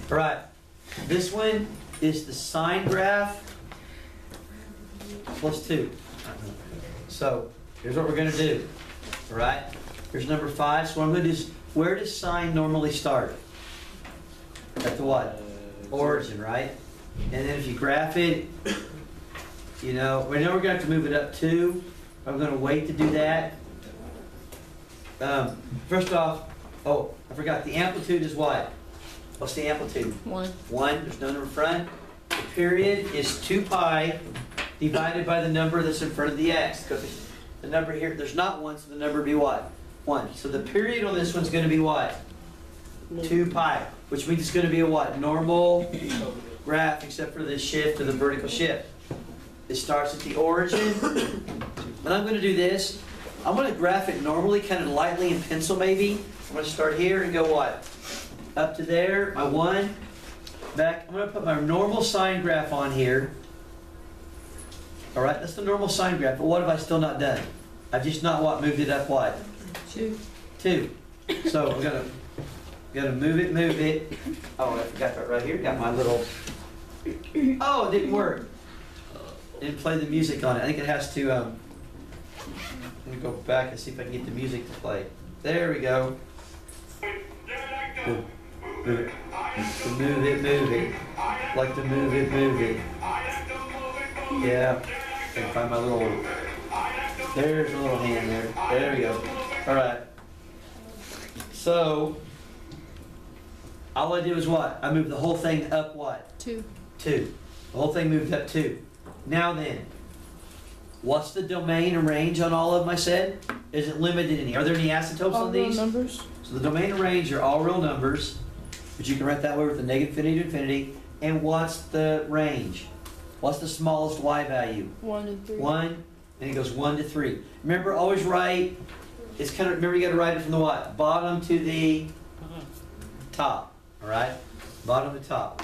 All right, this one is the sine graph plus 2. So here's what we're going to do. All right, here's number 5. So what I'm going to do is, where does sine normally start? At the what? Origin, right? And then if you graph it, you know we're going to have to move it up 2. I'm going to wait to do that. First off, oh, I forgot, the amplitude is what? What's the amplitude? 1. 1, there's no number in front. The period is 2 pi divided by the number that's in front of the x. Because the number here, there's not 1, so the number would be what? 1. So the period on this one's going to be what? 2 pi, which means it's going to be a what? Normal graph, except for this shift to the vertical shift. It starts at the origin. And I'm going to do this. I'm going to graph it normally, kind of lightly in pencil maybe. I'm going to start here and go what? Up to there, my 1. Back, I'm going to put my normal sine graph on here. All right, that's the normal sine graph. But what have I still not done? I've just not what? Moved it up what? 2. 2. So I'm going to move it. Oh, I forgot that right here. Got my little... Oh, it didn't work. Didn't play the music on it. I think it has to... Let me go back and see if I can get the music to play. There we go. Move it. To move it. Like to move it. Yeah. I can find my little... There's a little hand there. There we go. All right. So, all I did was what? I moved the whole thing up what? 2. 2. The whole thing moved up 2. Now then, what's the domain and range on all of them I said? Is it limited any? Are there any asymptotes All on real these? numbers. So the domain and range are all real numbers, but you can write that way with the negative infinity to infinity. And what's the range? What's the smallest y value? 1 and 3. 1, and it goes 1 to 3. Remember, always write, it's kind of, remember you got to write it from the what? Bottom to the top, all right? Bottom to top.